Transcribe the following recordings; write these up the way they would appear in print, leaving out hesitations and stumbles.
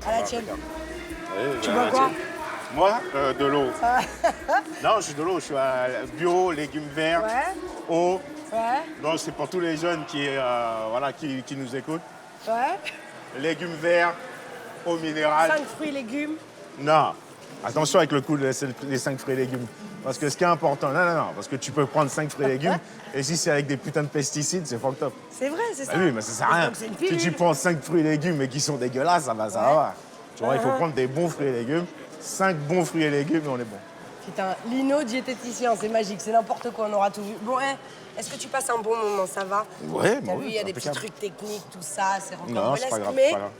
À la tienne. Oui, Tu bois quoi? Moi, de l'eau. Non, je suis de l'eau, je suis à bio, légumes verts, Ouais. eau. Ouais. Donc c'est pour tous les jeunes voilà, qui nous écoutent. Ouais. Légumes verts, eau minérale. 5 fruits et légumes. Non, attention avec le coup des 5 fruits et légumes. Parce que ce qui est important, non, parce que tu peux prendre 5 fruits et légumes, et si c'est avec des putains de pesticides, c'est fucked up. C'est vrai, c'est ça. Bah oui, mais ça sert à rien. Donc c'est une Si pilule. tu prends 5 fruits et légumes et qui sont dégueulasses, ça va. Tu vois, il faut prendre des bons fruits et légumes. 5 bons fruits et légumes et on est bon. Putain, Lino, diététicien, c'est magique, c'est n'importe quoi, on aura tout vu. Bon, est-ce que tu passes un bon moment, ça va? Ouais, T'as bon, vu, il y a des petits impeccable. trucs techniques, tout ça, c'est encore Non, c'est pas grave, mais c'est pas grave.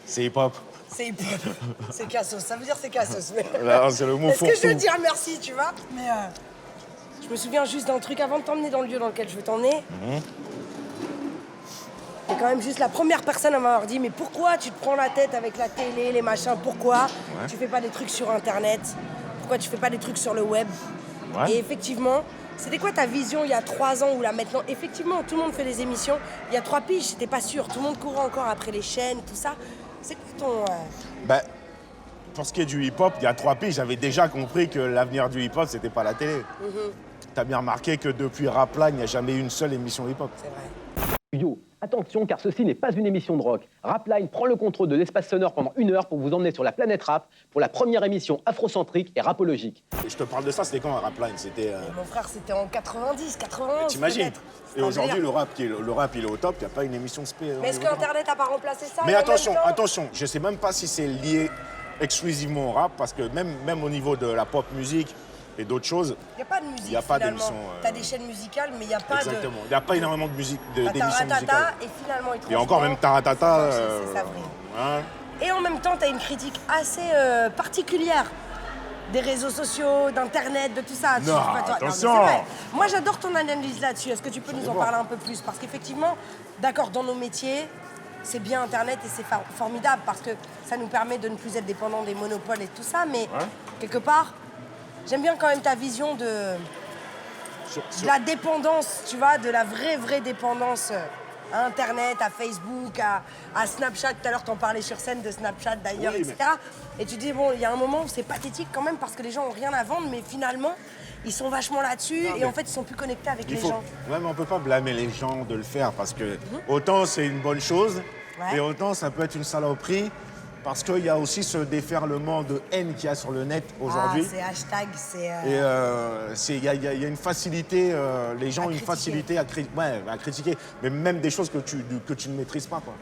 C'est hip-hop. c'est hip-hop. C'est cassos, ça veut dire c'est cassos. Mais... Là, c'est le mot Est-ce que je fourre-tout. dois te dire merci, tu vois? Mais je me souviens juste d'un truc avant de t'emmener dans le lieu dans lequel je veux t'emmener. T'es quand même juste la première personne à m'avoir dit mais pourquoi tu te prends la tête avec la télé, les machins, pourquoi tu fais pas des trucs sur Internet? Pourquoi tu fais pas des trucs sur le web? Ouais. Et effectivement, c'était quoi ta vision il y a 3 ans ou là maintenant? Effectivement, tout le monde fait des émissions. Il y a 3 piges, j'étais pas sûre. Tout le monde courait encore après les chaînes, tout ça. C'est quoi ton... Ben, pour ce qui est du hip-hop, il y a 3 piges, j'avais déjà compris que l'avenir du hip-hop, c'était pas la télé. T'as bien remarqué que depuis Rapline, il n'y a jamais eu une seule émission hip-hop. C'est vrai. Yo, attention car ceci n'est pas une émission de rock. Rapline prend le contrôle de l'espace sonore pendant 1 heure pour vous emmener sur la planète rap pour la première émission afrocentrique et rapologique. Et je te parle de ça, c'était quand Rapline? C'était... Mon frère, c'était en 90, 91. T'imagines? peut-être. Et C'est un aujourd'hui, délire. le rap, il est au top, il n'y a pas une émission spé. Mais est-ce que Internet a pas remplacé ça? Mais et en attention, même temps- attention, je sais même pas si c'est lié exclusivement au rap, parce que même au niveau de la pop musique et d'autres choses, Il n'y a pas de musique, Il y a pas finalement. d'émission, T'as des chaînes musicales, mais il n'y a pas exactement. Il n'y a pas énormément de musique, de... d'émissions Taratata, musicales. et finalement, il Et encore même Taratata. C'est Savrine. Hein. Et en même temps, tu as une critique assez particulière des réseaux sociaux, d'Internet, de tout ça. Non, mais attention. c'est vrai. Moi, j'adore ton analyse là-dessus. Est-ce que tu peux nous en parler un peu plus? Parce qu'effectivement, d'accord, dans nos métiers, c'est bien Internet et c'est formidable parce que ça nous permet de ne plus être dépendants des monopoles et tout ça. Mais quelque part, j'aime bien quand même ta vision de la dépendance, tu vois, de la vraie dépendance à Internet, à Facebook, à Snapchat. Tout à l'heure, t'en parlais sur scène de Snapchat d'ailleurs, Oui, etc. Et tu dis, bon, il y a un moment où c'est pathétique quand même parce que les gens ont rien à vendre, mais finalement, ils sont vachement là-dessus et mais en fait, ils sont plus connectés avec les gens. Ouais, mais on peut pas blâmer les gens de le faire parce que autant c'est une bonne chose Ouais. et autant ça peut être une saloperie parce qu'il y a aussi ce déferlement de haine qu'il y a sur le net aujourd'hui. Ah, c'est hashtag, c'est... Et il y a une facilité, les gens ont une critiquer. facilité à critiquer, mais même des choses que tu ne maîtrises pas, quoi.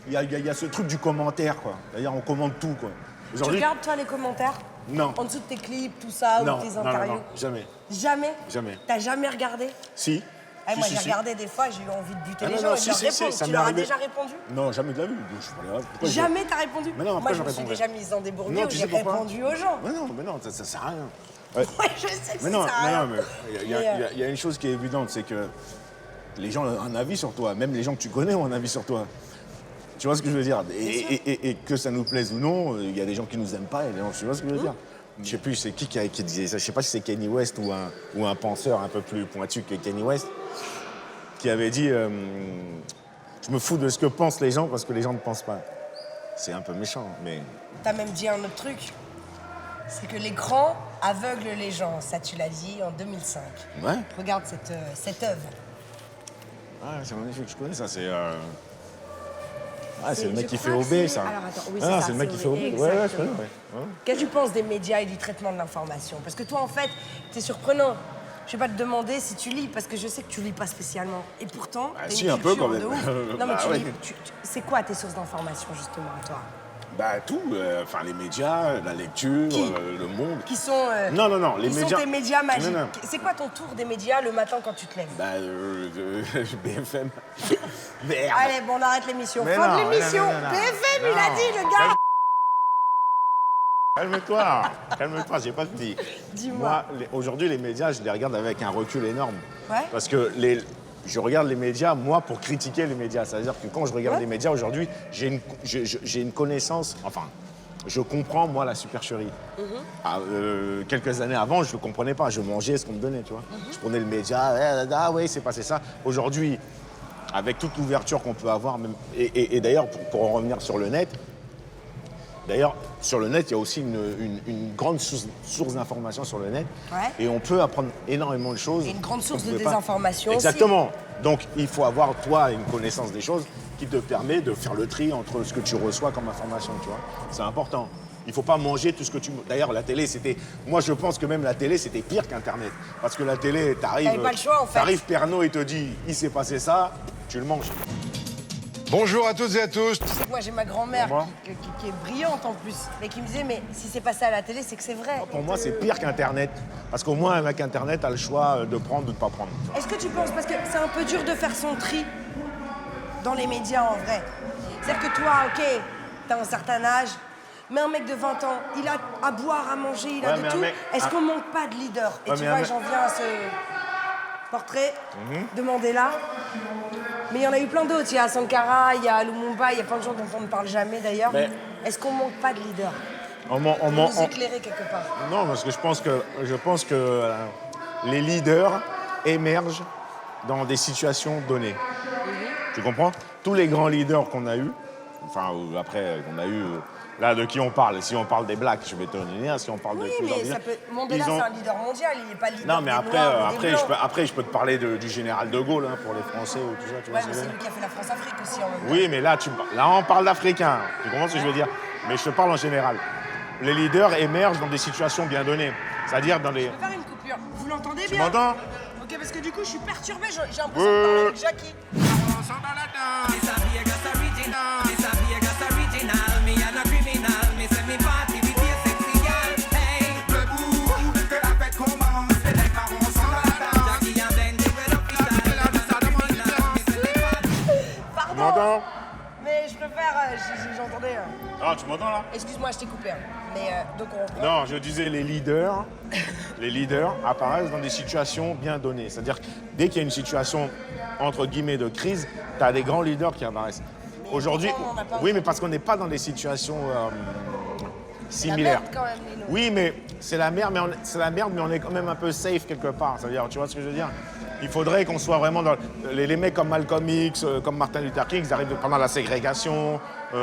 Il y a ce truc du commentaire, quoi. C'est-à-dire, on commente tout, quoi. Tu Aujourd'hui, regardes, toi, les commentaires? Non. En dessous de tes clips, tout ça, non, ou tes non, non, interviews? non, jamais. Jamais? Jamais. T'as jamais regardé? Si. Eh, Si, moi, si, j'ai si. regardé des fois, j'ai eu envie de buter Ah les non, gens non, et si, de leur si, répondre. ça Tu m'est leur as arrivé. déjà répondu? Non, jamais de la vie. Je sais pas, pourquoi Jamais t'as répondu? Mais non, moi, pourquoi je je me suis répondrais? déjà mise dans des Non, bourbiers où tu j'ai sais pourquoi? répondu aux gens. Mais non, ça sert à rien. Ouais, je sais que Mais non, ça sert à rien. mais il y a une chose qui est évidente, c'est que les gens ont un avis sur toi, même les gens que tu connais ont un avis sur toi. Tu vois ce que je veux dire? Et que ça nous plaise ou non, il y a des gens qui nous aiment pas, et des gens, tu vois ce que je veux dire? Je sais plus c'est qui disait ça, je sais pas si c'est Kanye West ou un penseur un peu plus pointu que Kanye West, qui avait dit je me fous de ce que pensent les gens parce que les gens ne pensent pas. C'est un peu méchant, mais... T'as même dit un autre truc. C'est que l'écran aveugle les gens. Ça, tu l'as dit en 2005. Ouais. Regarde cette œuvre. Ah, c'est magnifique, je connais ça, c'est... Ah, c'est le mec je qui fait crois que OB, c'est- ça. Alors, attends, oui, Ah, c'est ça, c'est le mec c'est qui fait OB. OB, Ouais, je connais, exactement. ouais. Qu'est-ce que tu penses des médias et du traitement de l'information? Parce que toi, en fait, c'est surprenant. Je vais pas te demander si tu lis, parce que je sais que tu lis pas spécialement. Et pourtant, Bah, t'as si, une un peu, culture quand même. de ouf. Non, mais Bah, tu ouais. lis... c'est quoi tes sources d'information, justement, à toi? Bah, tout, enfin, les médias, la lecture, Qui le monde. Qui sont... Non, les qui médias... sont tes médias magiques. Non. C'est quoi ton tour des médias le matin quand tu te lèves? Bah, BFM. Merde. Allez, bon, on arrête l'émission. Mais Fin non, de l'émission. non, non, non. BFM, il Non. a dit, le gars. Calme-toi, j'ai pas dit. Dis-moi. Moi, aujourd'hui, les médias, je les regarde avec un recul énorme. Ouais. Parce que je regarde les médias, moi, pour critiquer les médias. C'est-à-dire que quand je regarde les médias aujourd'hui, j'ai une connaissance, enfin, je comprends, moi, la supercherie. Quelques années avant, je ne le comprenais pas. Je mangeais ce qu'on me donnait, tu vois. Je prenais le média, ah oui, c'est passé ça. Aujourd'hui, avec toute l'ouverture qu'on peut avoir, même, et d'ailleurs, pour en revenir sur le net, D'ailleurs, sur le net, il y a aussi une grande source d'informations sur le net. Ouais. Et on peut apprendre énormément de choses. Et une grande source qu'on de pouvait pas. désinformation Exactement. Donc, il faut avoir, toi, une connaissance des choses qui te permet de faire le tri entre ce que tu reçois comme information, tu vois. C'est important. Il ne faut pas manger tout ce que tu... D'ailleurs, la télé, c'était... Moi, je pense que même la télé, c'était pire qu'Internet. Parce que la télé, t'arrives... T'avais pas le choix, en fait. T'arrives, Pernod, il te dit, il s'est passé ça, tu le manges. Bonjour à toutes et à tous. Tu sais que moi, j'ai ma grand-mère Moi qui est brillante en plus, mais qui me disait, mais si c'est passé à la télé, c'est que c'est vrai. Pour moi, c'est pire qu'Internet. Parce qu'au moins, avec Internet, t'as le choix de prendre ou de pas prendre. Est-ce que tu penses, parce que c'est un peu dur de faire son tri dans les médias en vrai. C'est-à-dire que toi, ok, t'as un certain âge, mais un mec de 20 ans, il a à boire, à manger, il a Ouais, de mais un tout. mec- Est-ce qu'on manque pas de leader? Et Ouais, tu mais un vois, mec- j'en viens à ce portrait de Mandela. Mais il y en a eu plein d'autres. Il y a Sankara, il y a Lumumba, il y a plein de gens dont on ne parle jamais d'ailleurs. Mais- Est-ce qu'on manque pas de leader? On Nous éclairer quelque part. Non, parce que je pense que les leaders émergent dans des situations données. Tu comprends? Tous les grands leaders qu'on a eus, enfin après qu'on a eu, là de qui on parle? Si on parle des Blacks, je vais te donner un. Si on parle Oui, de plusieurs mais leaders, ça peut... Mandela, ils ont- c'est un leader mondial, il n'est pas leader Non, mais des après, Noirs ou des Blancs. après, je peux te parler du général de Gaulle hein, pour les Français ou tout ça. Tu vois Ouais, ce mais que je c'est veux lui dire? qui a fait la France-Afrique aussi en même temps. Oui, mais là, on parle d'Africains. Tu comprends ce que je veux dire? Mais je te parle en général. Les leaders émergent dans des situations bien données. C'est-à-dire dans les... Je vais faire une coupure. Vous l'entendez Tu bien? m'entends? Ok, parce que du coup, je suis perturbée, j'ai l'impression de parler avec Jackie. Tu m'entends? Mais je préfère, j'entendais... Ah, tu m'entends là? Excuse-moi, je t'ai coupé. Hein. Mais donc on reprend. Non, je disais les leaders apparaissent dans des situations bien données. C'est-à-dire que dès qu'il y a une situation, entre guillemets, de crise, tu as des grands leaders qui apparaissent. Aujourd'hui, pourquoi on en a pas oui, mais parce qu'on n'est pas dans des situations C'est la similaires. merde quand même, Lino. Oui, mais c'est la merde, mais on est quand même un peu safe quelque part. C'est-à-dire, tu vois ce que je veux dire? Il faudrait qu'on soit vraiment dans... Les mecs comme Malcolm X, comme Martin Luther King, ils arrivent pendant la ségrégation.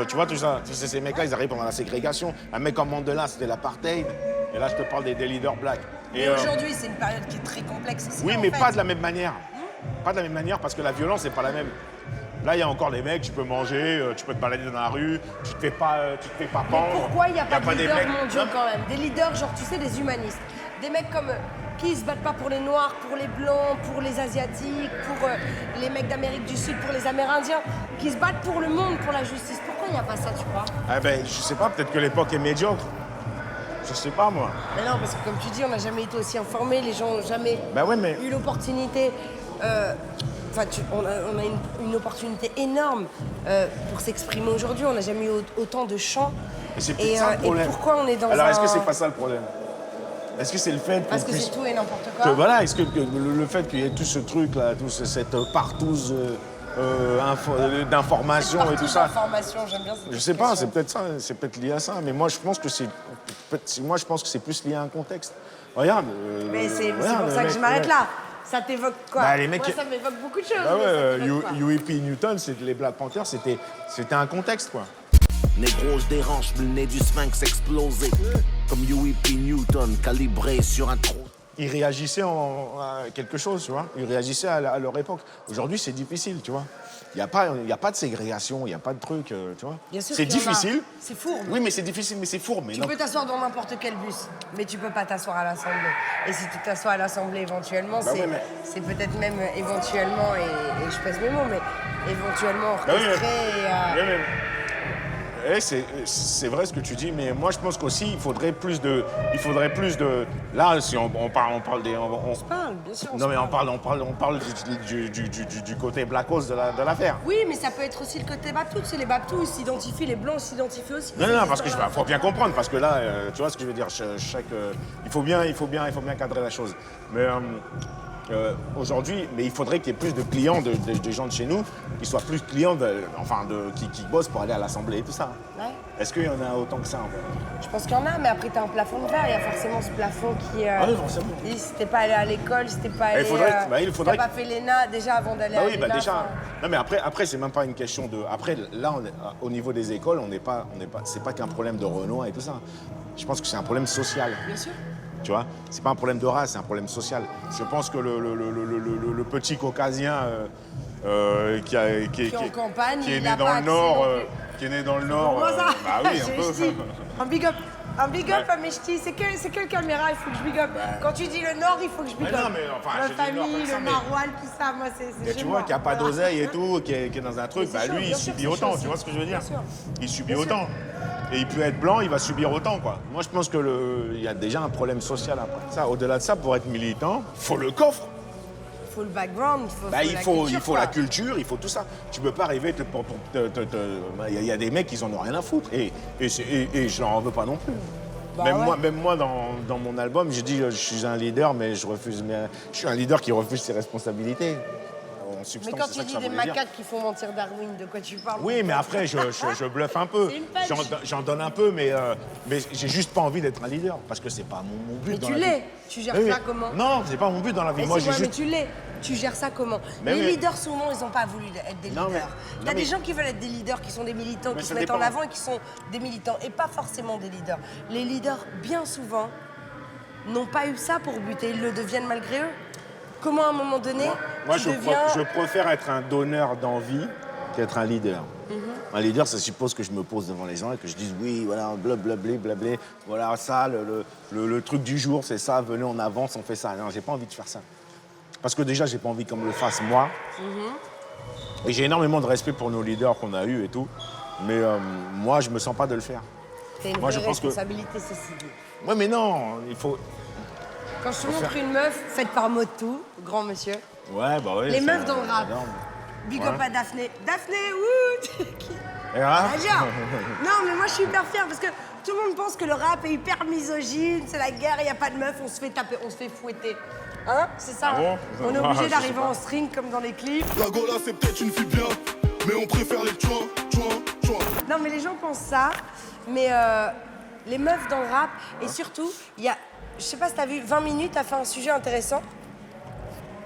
Tu vois tout ça? Tu sais, ces mecs-là, ils arrivent pendant la ségrégation. Un mec comme Mandela, c'était l'apartheid. Et là, je te parle des leaders blacks. Mais aujourd'hui, c'est une période qui est très complexe. C'est Oui, en mais fait. pas de la même manière. Pas de la même manière parce que la violence n'est pas la même. Là, il y a encore des mecs, tu peux manger, tu peux te balader dans la rue, tu te fais pas pendre. Pourquoi il n'y a pas de des leaders mecs- mondiaux Non, quand même? Des leaders, genre, tu sais, des humanistes. Des mecs comme qui se battent pas pour les Noirs, pour les Blancs, pour les Asiatiques, pour les mecs d'Amérique du Sud, pour les Amérindiens, qui se battent pour le monde, pour la justice. Pourquoi il n'y a pas ça, tu vois? Ah ben, je sais pas, peut-être que l'époque est médiocre. Je sais pas, moi. Mais non, parce que comme tu dis, on n'a jamais été aussi informés, les gens n'ont jamais Bah ouais, mais... eu l'opportunité. Enfin, on a une opportunité énorme pour s'exprimer aujourd'hui. On n'a jamais eu autant de chants. Et c'est peut-être ça le Et problème. pourquoi on est dans Alors, un... est-ce que c'est pas ça le problème? Est-ce que c'est le fait Parce qu'on que puisse... c'est tout et n'importe que, quoi. voilà, est-ce que le fait qu'il y ait tout ce truc-là, cette partouze d'informations et tout ça... Information, j'aime bien cette Je sais pas, c'est expression. peut-être ça, c'est peut-être lié à ça, mais moi je pense que c'est plus lié à un contexte. Regarde. Mais c'est regarde, pour le ça que mec, je m'arrête ouais. là. Ça t'évoque quoi? Bah, les mecs Moi, qui- ça m'évoque beaucoup de choses. Bah mais ouais, ça t'évoque quoi? Huey Newton, les Black Panthers, c'était un contexte quoi. Négro, je dérange, le nez du sphinx explosé. Comme UEP Newton, calibré sur un trou. Ils réagissaient à quelque chose, tu vois. Ils réagissaient à leur époque. Aujourd'hui, c'est difficile, tu vois. Il n'y a pas de ségrégation, il n'y a pas de truc, tu vois. Bien sûr C'est qu'il y en a. difficile. C'est fourbe. Oui, mais c'est difficile, mais c'est fourbe. Mais Tu non. peux t'asseoir dans n'importe quel bus, mais tu peux pas t'asseoir à l'Assemblée. Et si tu t'assois à l'Assemblée éventuellement, Bah ouais, mais- c'est peut-être même éventuellement, et je pèse mes mots, mais éventuellement Bah oui, mais- orchestré et... Ouais, mais- c'est vrai ce que tu dis, mais moi je pense qu'aussi il faudrait plus de, là si on parle des, On se parle, bien sûr. non se mais on parle du côté blackos de l'affaire. Oui, mais ça peut être aussi le côté Baptou. Tu sais, les Baptous, ils s'identifient, les Blancs s'identifient aussi. Non, parce que faut bien comprendre, parce que là, tu vois ce que je veux dire, il faut bien cadrer la chose. Mais aujourd'hui, mais il faudrait qu'il y ait plus de clients, de gens de chez nous, qui soient plus clients, qui bossent pour aller à l'Assemblée et tout ça. Ouais. Est-ce qu'il y en a autant que ça en fait? Je pense qu'il y en a, mais après, tu as un plafond de verre. Il y a forcément ce plafond qui. Ah oui, forcément. Et si t'es pas allé à l'école, si t'es pas allé. Il faudrait si t'as pas fait l'ENA déjà avant d'aller Bah à oui, l'ENA. bah déjà. enfin, Non, mais après c'est même pas une question de. Après, là, au niveau des écoles, c'est pas qu'un problème de Renoir et tout ça. Je pense que c'est un problème social. Bien sûr. Tu vois, c'est pas un problème de race, c'est un problème social. Je pense que le petit caucasien qui est en campagne, qui est il né a dans pas le Nord, accès non qui est né dans le Nord, Moi, ça. bah oui, un J'ai peu. ch'ti. Un big up à mes ch'tis. C'est quelle caméra il faut que je big up? Quand tu dis le Nord, il faut que je big Mais up. non, mais enfin, la je dis le Nord famille, comme ça, le mais- maroilles, tout ça, moi, c'est Et chez tu moi. vois, qui a pas Voilà. d'oseille et tout, qui est dans un truc, Mais c'est bah chaud, lui, il bien sûr, subit c'est autant, chaud, tu vois ce que je veux dire? bien sûr. Il subit Bien sûr. autant. Et il peut être blanc, il va subir autant, quoi. Moi, je pense que il y a déjà un problème social après. Ça, au-delà de ça, pour être militant, faut le coffre. Il faut le background, Bah, il faut la la culture. culture, il faut tout ça. Tu peux pas arriver il y a des mecs qui en ont rien à foutre. Et je leur en veux pas non plus. Bah même, ouais. moi, dans mon album, j'ai dit je suis un leader, mais je suis un leader qui refuse ses responsabilités. En substance, Mais quand c'est tu ça que dis ça des voulait dire. macaques qui font mentir Darwin, de quoi tu parles? Oui, mais après, je bluffe un peu. C'est une punch. J'en donne un peu, mais j'ai juste pas envie d'être un leader. Parce que c'est pas mon but Mais dans tu la vie. l'es. Tu gères Oui, ça mais- comment? Non, c'est pas mon but dans la vie. Mais Moi, si, j'ai ouais, mais juste... tu l'es. Tu gères ça comment? Mais Les oui. leaders, souvent, ils n'ont pas voulu être des Non, mais- leaders. non, T'as des mais- gens qui veulent être des leaders, qui sont des militants, Mais qui ça se mettent en dépend. avant et qui sont des militants, et pas forcément des leaders. Les leaders, bien souvent, n'ont pas eu ça pour buter. Ils le deviennent malgré eux. Comment, à un moment donné, Moi, tu deviens... je préfère être un donneur d'envie qu'être un leader. Un leader, ça suppose que je me pose devant les gens et que je dise oui, voilà, blablabla, blablabla, voilà ça, le truc du jour, c'est ça, venez, on avance, on fait ça. Non, j'ai pas envie de faire ça. Parce que déjà, j'ai pas envie qu'on me le fasse moi. Et j'ai énormément de respect pour nos leaders qu'on a eus et tout. Mais moi, je me sens pas de le faire. T'as une Moi, vraie je pense que- responsabilité, ceci dit. Ouais, mais non, il faut... Quand je te montre une meuf faite par Motu, grand monsieur, Ouais, bah ouais. les c'est meufs dans le rap. énorme. Big Ouais. up à Daphné. Daphné, wouh! Et là Plagiat. Non, mais moi je suis hyper fière parce que tout le monde pense que le rap est hyper misogyne, c'est la guerre, il n'y a pas de meufs, on se fait taper, on se fait fouetter. Hein? C'est ça? Ah bon? On est Ah, obligé je d'arriver sais pas. en string comme dans les clips. La Gola c'est peut-être une fille bien, mais on préfère les tchouins. Non, mais les gens pensent ça, mais les meufs dans le rap, et surtout, il y a, je sais pas si t'as vu, 20 minutes, a fait un sujet intéressant.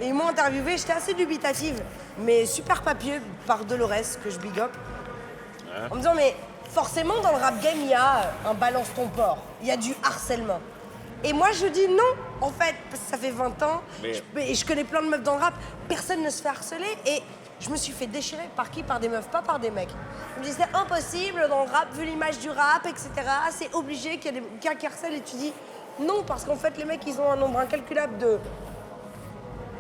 Et ils m'ont interviewé, j'étais assez dubitative, mais super papier par Dolores, que je big up. En me disant, mais forcément, dans le rap game, il y a un balance ton porc, il y a du harcèlement. Et moi, je dis non, en fait, parce que ça fait 20 ans, et je connais plein de meufs dans le rap, personne ne se fait harceler, et je me suis fait déchirer par qui? Par des meufs, pas par des mecs. Je me disais, c'est impossible dans le rap, vu l'image du rap, etc., c'est obligé qu'il y ait des cas qui harcèlent, et tu dis non, parce qu'en fait, les mecs, ils ont un nombre incalculable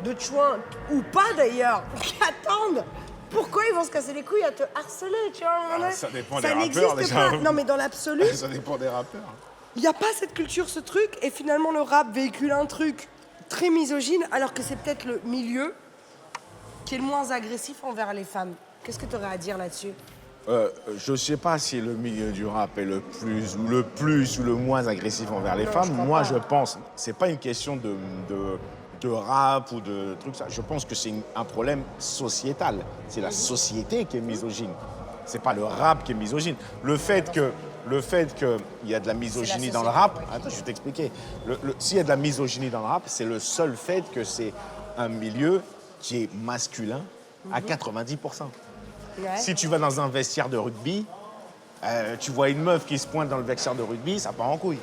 de chouins, ou pas d'ailleurs, qui attendent. Pourquoi ils vont se casser les couilles à te harceler, tu vois? à un moment donné ça dépend Ça des n'existe rappeurs, déjà. pas. Non, mais dans l'absolu, Ça dépend des rappeurs. il n'y a pas cette culture, ce truc, et finalement le rap véhicule un truc très misogyne, alors que c'est peut-être le milieu qui est le moins agressif envers les femmes. Qu'est-ce que tu aurais à dire là-dessus? Je sais pas si le milieu du rap est le plus ou le moins agressif envers les Non, femmes. je crois Moi, pas. je pense, c'est pas une question de rap ou de trucs ça. Je pense que c'est un problème sociétal. C'est la société qui est misogyne. C'est pas le rap qui est misogyne. Le fait qu'il y a de la misogynie dans le société, rap, ouais. attends, je vais t'expliquer. S'il y a de la misogynie dans le rap, c'est le seul fait que c'est un milieu qui est masculin à 90%. Ouais. Si tu vas dans un vestiaire de rugby, tu vois une meuf qui se pointe dans le vestiaire de rugby, ça part en couille.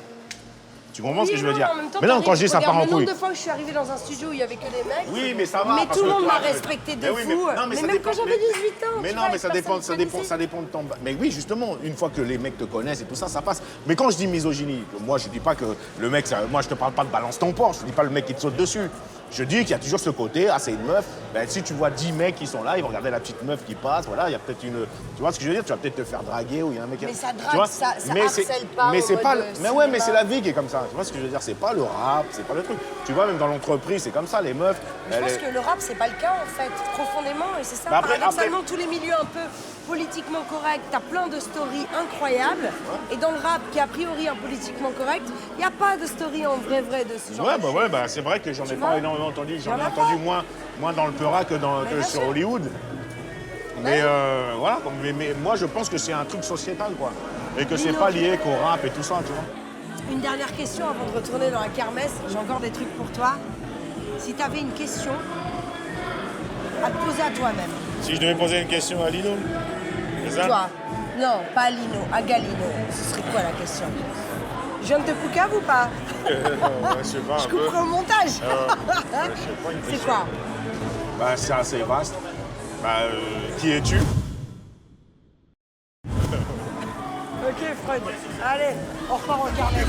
Tu comprends ce que je veux dire? Mais non, quand je dis ça part en Le nombre couille. de fois que je suis arrivée dans un studio où il y avait que des mecs. Oui, mais ça va. Mais parce tout le que monde toi, m'a respecté de mais oui, fou. non, Mais ça même dépend- quand j'avais 18 ans. Mais tu non, vois, mais ça personne dépend, me connaissait. ça dépend de ton. Mais oui, justement, une fois que les mecs te connaissent et tout ça, ça passe. Mais quand je dis misogynie, moi je dis pas que le mec, moi je te parle pas de balance ton porc, je dis pas le mec qui te saute dessus. Je dis qu'il y a toujours ce côté, ah c'est une meuf, ben, si tu vois 10 mecs qui sont là, ils vont regarder la petite meuf qui passe, voilà, il y a peut-être une. Tu vois ce que je veux dire? Tu vas peut-être te faire draguer ou il y a un mec qui. Mais ça tu drague, vois ça mais c'est- harcèle pas Mais au c'est pas. mode, Mais ouais, mais cinéma. c'est la vie qui est comme ça. Tu vois ce que je veux dire? C'est pas le rap, c'est pas le truc. Tu vois, même dans l'entreprise, c'est comme ça, les meufs. Je pense elles- que le rap, c'est pas le cas en fait, profondément. Et c'est ça, Bah après- paradoxalement, tous les milieux un peu politiquement corrects, t'as plein de stories incroyables. Et dans le rap, qui est a priori un politiquement correct, il n'y a pas de story en vrai de ce genre. Ouais, bah c'est vrai que j'en ai Tu pas vois? énormément entendu. Y J'en en ai a entendu pas. moins dans le Peura que Mais bien sur sûr. Hollywood. Mais voilà, mais moi je pense que c'est un truc sociétal, quoi. Et que c'est Lino. pas lié qu'au rap et tout ça, tu vois. Une dernière question avant de retourner dans la kermesse. J'ai encore des trucs pour toi. Si tu avais une question à te poser à toi-même. Si je devais poser une question à Lino, c'est ça? Toi. Non, pas à Lino, à Galino. Ce serait quoi la question? Je viens de te poucave ou pas? Je sais pas, Je couperai au montage. je sais pas, une C'est question. quoi? Bah, c'est assez vaste. Bah, qui es-tu? Ok Freud. Allez, on repart en kermesse.